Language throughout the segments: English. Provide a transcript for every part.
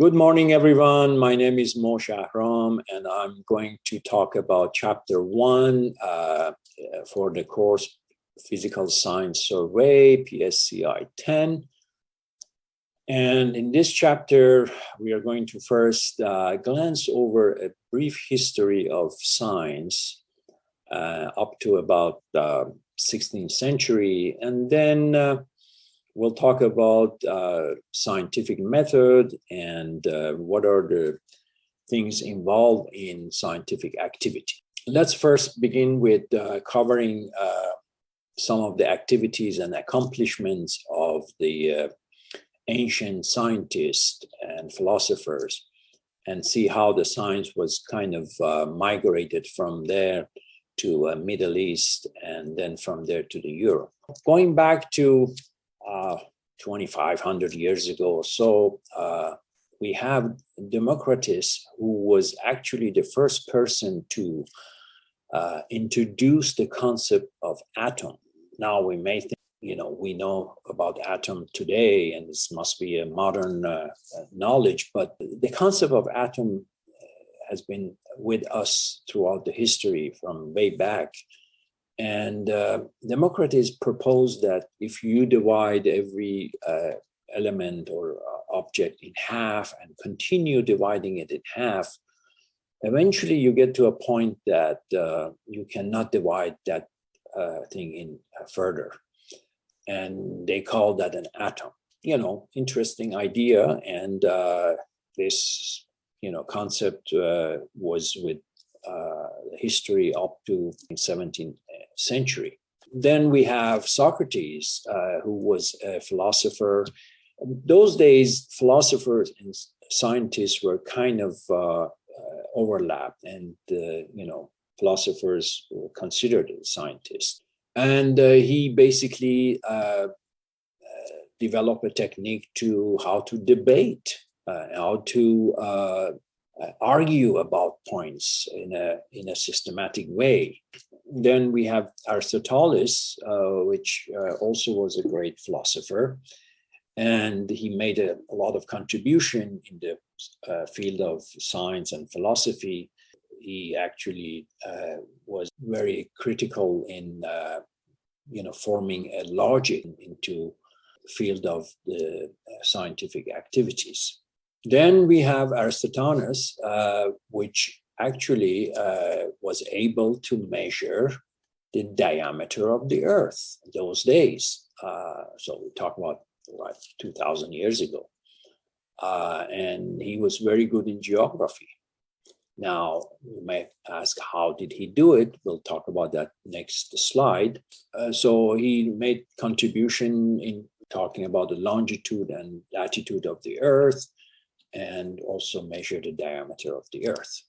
Good morning, everyone. My name is Shahram, and I'm going to talk about Chapter 1 for the course Physical Science Survey, PSCI 10. And in this chapter, we are going to first glance over a brief history of science up to about 16th century, and then we'll talk about scientific method and what are the things involved in scientific activity. Let's first begin with covering some of the activities and accomplishments of the ancient scientists and philosophers and see how the science was kind of migrated from there to Middle East and then from there to the Europe. Going back to 2,500 years ago or so, we have Democritus, who was actually the first person to introduce the concept of atom. Now we may think, we know about atom today, and this must be a modern knowledge, but the concept of atom has been with us throughout the history from way back. And Democritus proposed that if you divide every element or object in half and continue dividing it in half, eventually you get to a point that you cannot divide that thing in further. And they call that an atom. Interesting idea. And this, concept was with history up to the 17th century. Then we have Socrates, who was a philosopher. Those days, philosophers and scientists were kind of overlapped, and philosophers were considered scientists. And he basically developed a technique to how to debate, how to argue about points in a systematic way. Then we have Aristotle, which also was a great philosopher, and he made a lot of contribution in the field of science and philosophy. He actually was very critical in forming a logic into the field of the scientific activities. Then we have Aristotle's, which actually was able to measure the diameter of the Earth in those days. So we talk about 2,000 years ago. And he was very good in geography. Now, you may ask, how did he do it? We'll talk about that next slide. So he made contribution in talking about the longitude and latitude of the Earth, and also measure the diameter of the Earth.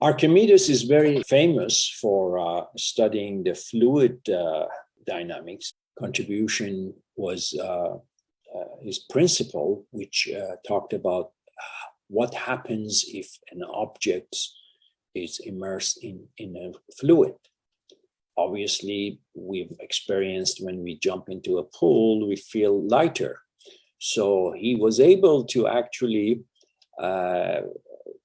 Archimedes is very famous for studying the fluid dynamics. Contribution was his principle, which talked about what happens if an object is immersed in a fluid. Obviously, we've experienced when we jump into a pool, we feel lighter. So he was able to actually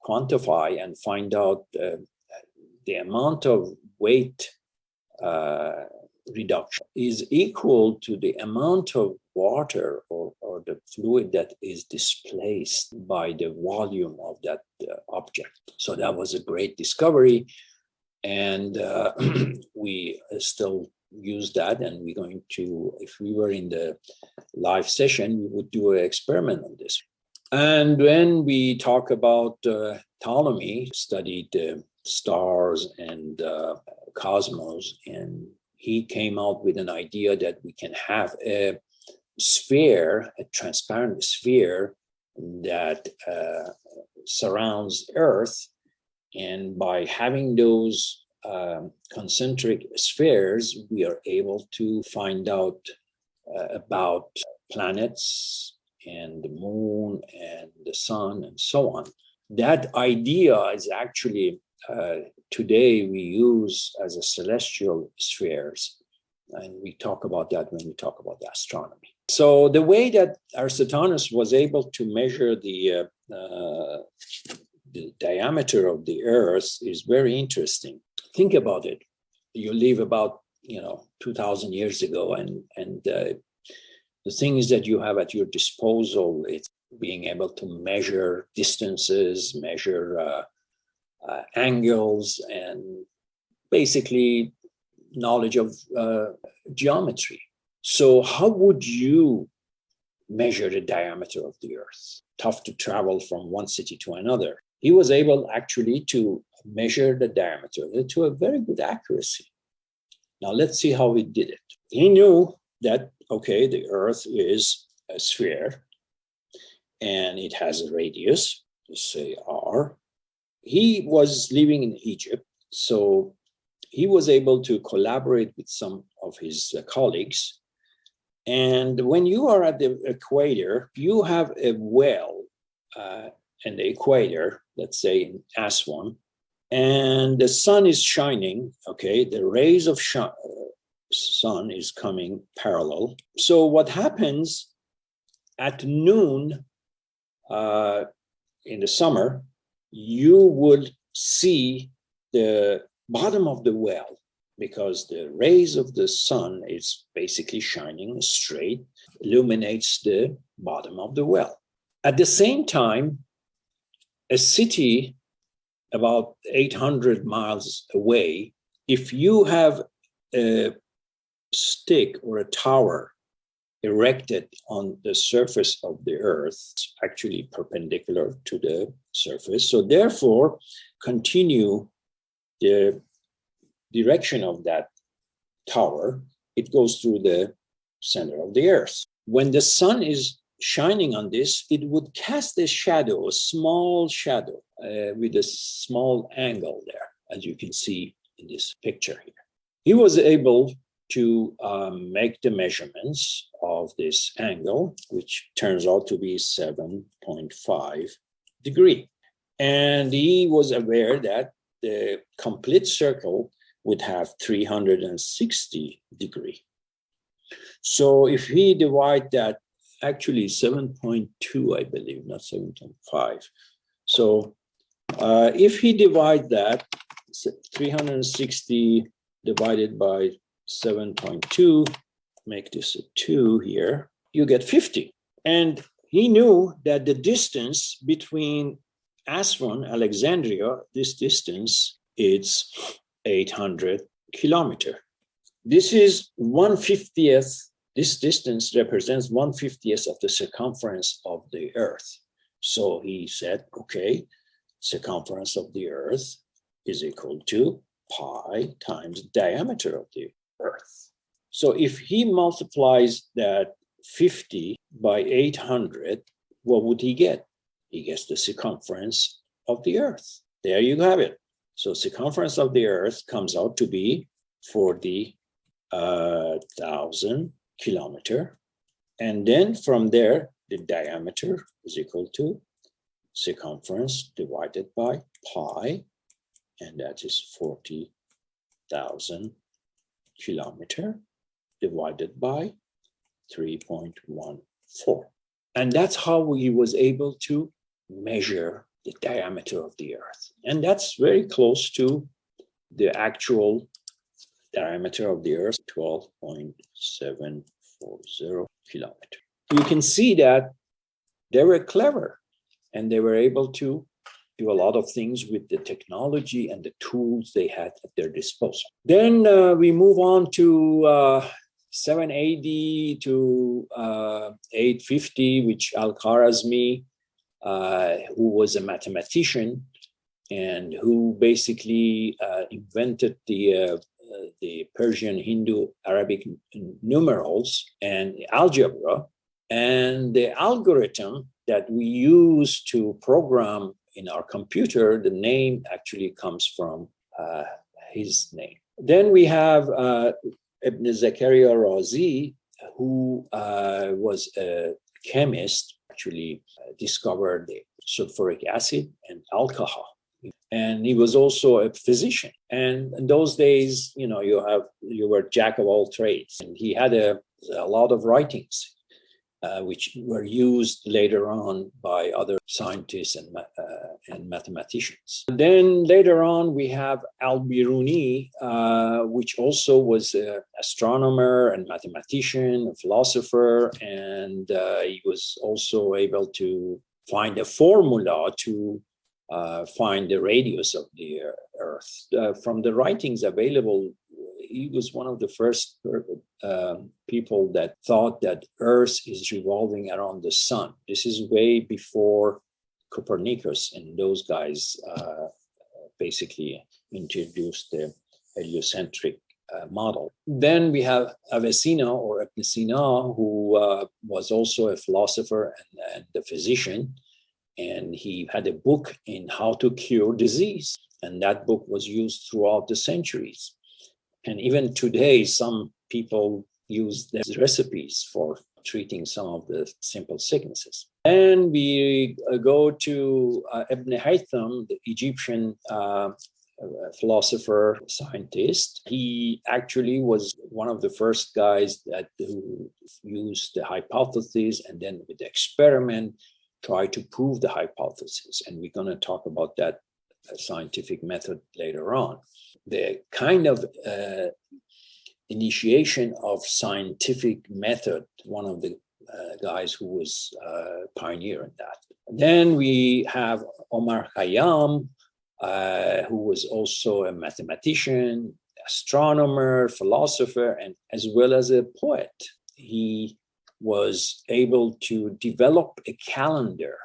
quantify and find out the amount of weight reduction is equal to the amount of water or the fluid that is displaced by the volume of that object. So that was a great discovery. And we still use that, and we're going to, if we were in the live session, we would do an experiment on this. And when we talk about Ptolemy, studied stars and cosmos, and he came out with an idea that we can have a sphere, a transparent sphere that surrounds Earth. And by having those concentric spheres, we are able to find out about planets and the moon and the sun and so on. That idea is actually today we use as a celestial spheres, and we talk about that when we talk about astronomy. So the way that Aristotle's was able to measure the diameter of the Earth is very interesting. Think about it. You live about 2,000 years ago, and the things that you have at your disposal, it's being able to measure distances, measure angles, and basically knowledge of geometry. So how would you measure the diameter of the Earth? Tough to travel from one city to another. He was able actually to measure the diameter to a very good accuracy. Now let's see how he did it. He knew that, okay, the Earth is a sphere and it has a radius, let's say r. He was living in Egypt, so he was able to collaborate with some of his colleagues. And when you are at the equator, you have a well in the equator, let's say in Aswan, and the sun is shining, okay, the rays of sun is coming parallel. So what happens at noon in the summer, you would see the bottom of the well, because the rays of the sun is basically shining straight, illuminates the bottom of the well. At the same time, a city about 800 miles away, if you have a stick or a tower erected on the surface of the Earth, it's actually perpendicular to the surface. So therefore, continue the direction of that tower, it goes through the center of the Earth. When the sun is shining on this, it would cast a shadow, a small shadow with a small angle there, as you can see in this picture here. He was able to make the measurements of this angle, which turns out to be 7.5 degrees. And he was aware that the complete circle would have 360 degrees. So if we divide that, actually 7.2, I believe, not 7.5. So if he divide that, 360 divided by 7.2, make this a 2 here, you get 50. And he knew that the distance between Aswan, Alexandria, this distance, it's 800 kilometers. This is 1/50th. This distance represents 1/50th of the circumference of the Earth. So he said, okay, circumference of the Earth is equal to pi times diameter of the Earth. So if he multiplies that 50 by 800, what would he get? He gets the circumference of the Earth. There you have it. So circumference of the Earth comes out to be 40,000 kilometers. And then from there, the diameter is equal to circumference divided by pi, and that is 40,000 kilometers divided by 3.14. And that's how he was able to measure the diameter of the Earth. And that's very close to the actual diameter of the Earth, 12.740 kilometers. You can see that they were clever and they were able to do a lot of things with the technology and the tools they had at their disposal. Then we move on to 780 to 850, which Al-Khwarizmi, who was a mathematician and who basically invented the Persian, Hindu, Arabic numerals and algebra. And the algorithm that we use to program in our computer, the name actually comes from his name. Then we have Ibn Zakaria Razi, who was a chemist, actually discovered the sulfuric acid and alcohol. And he was also a physician. And in those days, you were jack of all trades. And he had a lot of writings. which were used later on by other scientists and mathematicians. And then later on, we have Al-Biruni, which also was an astronomer and mathematician, a philosopher, and he was also able to find a formula to find the radius of the Earth. From the writings available, he was one of the first people that thought that Earth is revolving around the sun. This is way before Copernicus and those guys basically introduced the heliocentric model. Then we have Avicenna or Ibn Sina, who was also a philosopher and a physician. And he had a book in how to cure disease. And that book was used throughout the centuries. And even today, some people use these recipes for treating some of the simple sicknesses. And we go to Ibn Haytham, the Egyptian philosopher, scientist. He actually was one of the first guys who used the hypothesis and then with the experiment, try to prove the hypothesis. And we're going to talk about that scientific method later on. The kind of initiation of scientific method, one of the guys who was a pioneer in that. Then we have Omar Khayyam, who was also a mathematician, astronomer, philosopher, and as well as a poet. He was able to develop a calendar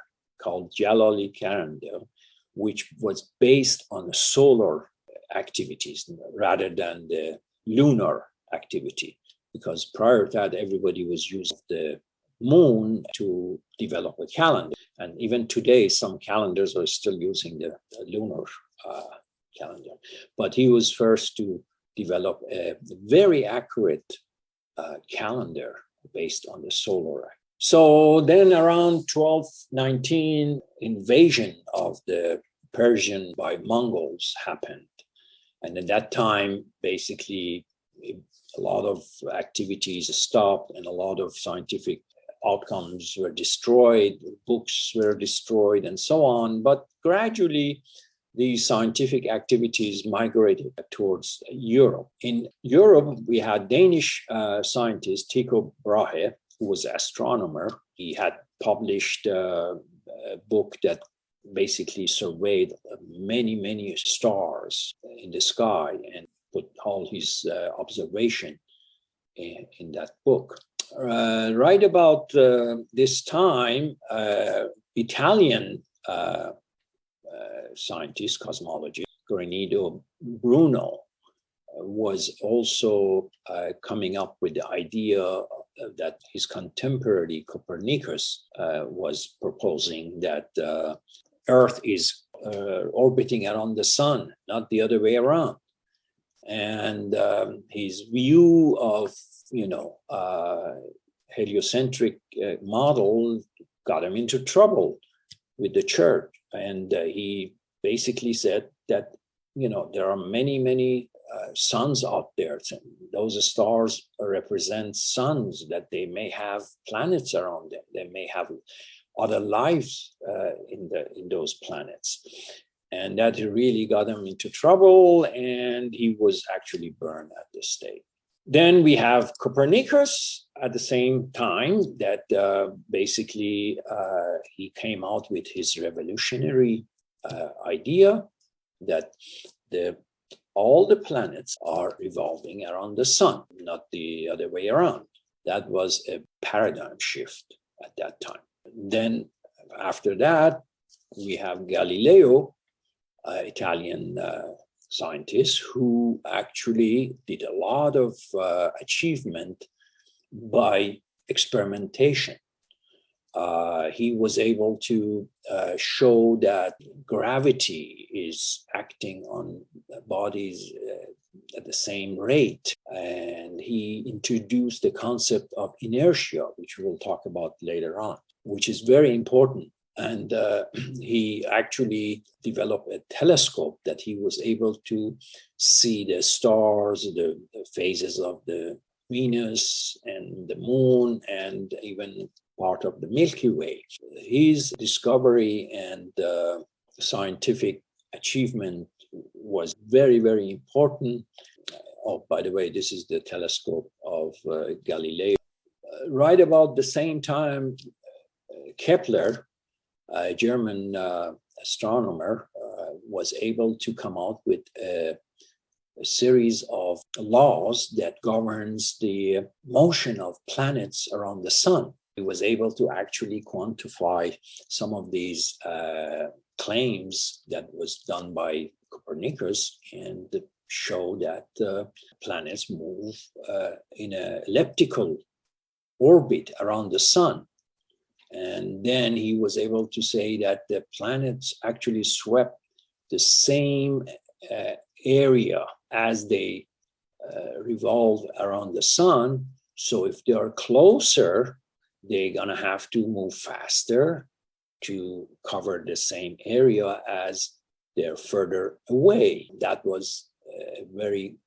called Jalali calendar, which was based on the solar activities rather than the lunar activity. Because prior to that, everybody was using the moon to develop a calendar. And even today, some calendars are still using the lunar calendar. But he was first to develop a very accurate calendar based on the solar. So then around 1219, invasion of the Persian by Mongols happened. And at that time, basically, a lot of activities stopped and a lot of scientific outcomes were destroyed, books were destroyed, and so on. But gradually, these scientific activities migrated towards Europe. In Europe, we had Danish scientist Tycho Brahe, who was an astronomer. He had published a book that basically surveyed many stars in the sky and put all his observation in that book. Right about this time, Italian scientist, cosmologist, Granido Bruno, was also coming up with the idea that his contemporary Copernicus was proposing that Earth is orbiting around the sun, not the other way around. And his view of, heliocentric model got him into trouble with the church. And he basically said that, there are many suns out there. Those stars represent suns, that they may have planets around them. They may have other lives in those planets. And that really got him into trouble, and he was actually burned at the stake. Then we have Copernicus at the same time that basically he came out with his revolutionary idea that all the planets are revolving around the sun, not the other way around. That was a paradigm shift at that time. Then after that, we have Galileo, Italian scientist, who actually did a lot of achievement by experimentation. He was able to show that gravity is acting on bodies at the same rate. And he introduced the concept of inertia, which we'll talk about later on, which is very important. And he actually developed a telescope that he was able to see the stars, the phases of the Venus and the moon, and even part of the Milky Way. His discovery and scientific achievement was very, very important. Oh, by the way, this is the telescope of Galileo. Right about the same time, Kepler, a German astronomer, was able to come out with a series of laws that governs the motion of planets around the sun. He was able to actually quantify some of these claims that was done by Copernicus and show that planets move in an elliptical orbit around the sun. And then he was able to say that the planets actually swept the same area as they revolve around the sun. So if they are closer, they're going to have to move faster to cover the same area as they're further away. That was a very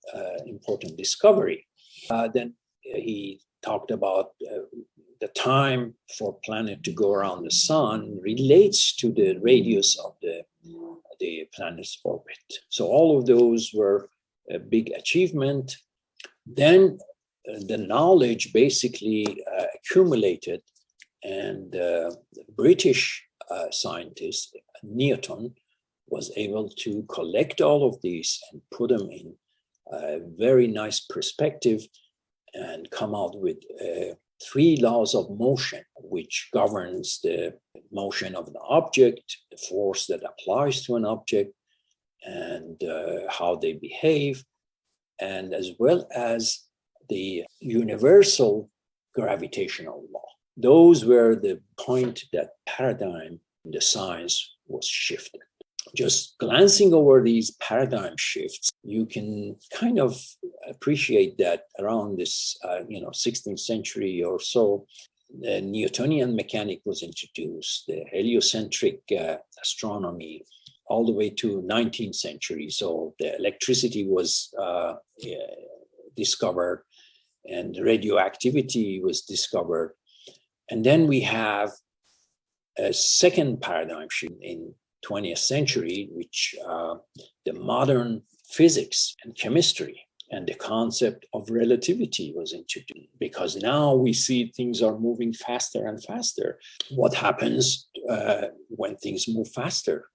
important discovery. Then he talked about the time for a planet to go around the sun relates to the radius of the planet's orbit. So all of those were a big achievement. Then the knowledge basically accumulated, and the British scientist Newton was able to collect all of these and put them in a very nice perspective and come out with 3 laws of motion, which governs the motion of an object, the force that applies to an object, and how they behave, and as well as the universal gravitational law. Those were the point that paradigm in the science was shifted. Just glancing over these paradigm shifts, you can kind of appreciate that around this, 16th century or so, the Newtonian mechanic was introduced, the heliocentric astronomy, all the way to 19th century. So the electricity was discovered, and radioactivity was discovered. And then we have a second paradigm shift in 20th century, which the modern physics and chemistry and the concept of relativity was introduced, because now we see things are moving faster and faster. What happens when things move faster?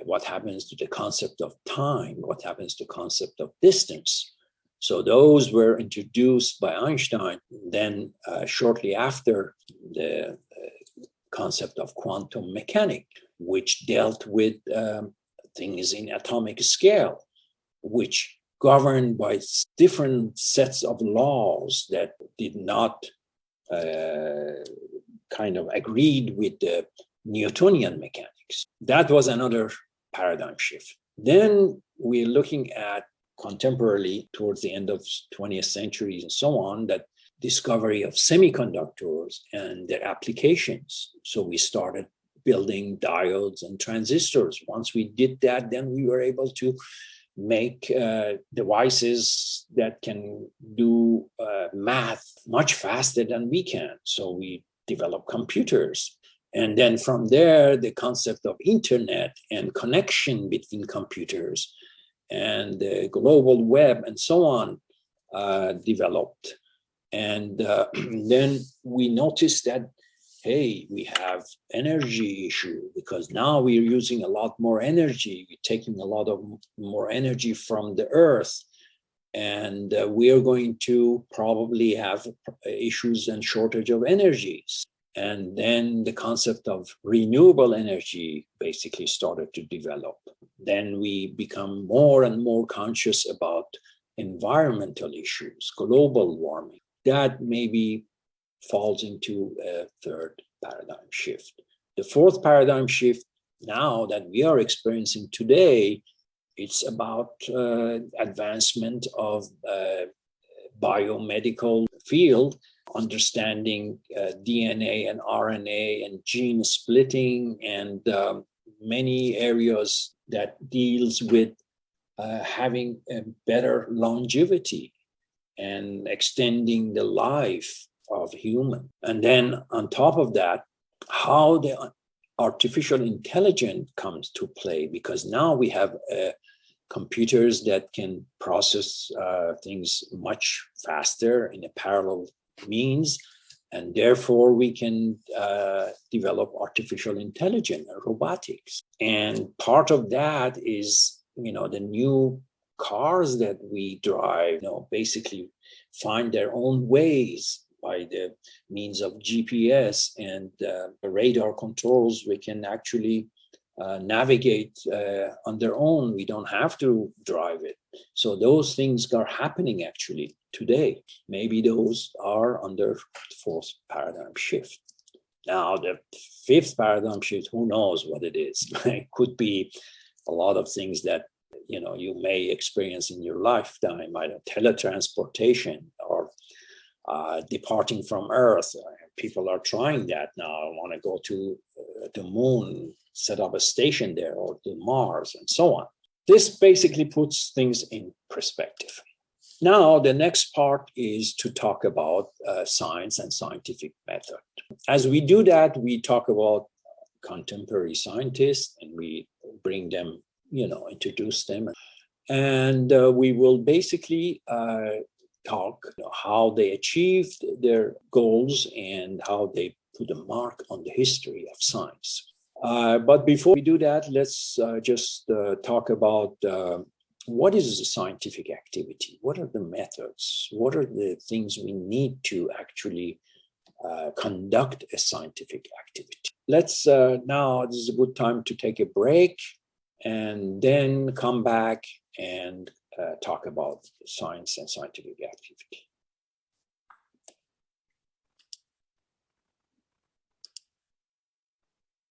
What happens to the concept of time? What happens to the concept of distance? So those were introduced by Einstein. Then shortly after, the concept of quantum mechanics, which dealt with things in atomic scale, which governed by different sets of laws that did not kind of agreed with the Newtonian mechanics. That was another paradigm shift. Then we're looking at contemporarily, towards the end of 20th century and so on, that discovery of semiconductors and their applications. So we started building diodes and transistors. Once we did that, then we were able to make devices that can do math much faster than we can. So we developed computers. And then from there, the concept of internet and connection between computers and the global web and so on developed. And then we noticed that, hey, we have energy issue, because now we're using a lot more energy. We're taking a lot of more energy from the earth. And we are going to probably have issues and shortage of energies. And then the concept of renewable energy basically started to develop. Then we become more and more conscious about environmental issues, global warming. That maybe falls into a third paradigm shift. The fourth paradigm shift now that we are experiencing today, it's about advancement of biomedical field, understanding DNA and RNA and gene splitting, and many areas that deals with having a better longevity and extending the life of human. And then on top of that, how the artificial intelligence comes to play, because now we have computers that can process things much faster in a parallel means, and therefore we can develop artificial intelligence and robotics. And part of that is, the new cars that we drive, basically find their own ways by the means of GPS and radar controls. We can actually navigate on their own. We don't have to drive it. So those things are happening actually today. Maybe those are under the fourth paradigm shift. Now, the fifth paradigm shift, who knows what it is? It could be a lot of things that you may experience in your lifetime, either teletransportation or departing from Earth. People are trying that now. I want to go to the moon, set up a station there, or to Mars, and so on. This basically puts things in perspective. Now, the next part is to talk about science and scientific method. As we do that, we talk about contemporary scientists, and we bring them, introduce them. And we will basically talk how they achieved their goals and how they put a mark on the history of science. But before we do that, let's just talk about what is a scientific activity? What are the methods? What are the things we need to actually conduct a scientific activity? Let's now, this is a good time to take a break and then come back and talk about science and scientific activity.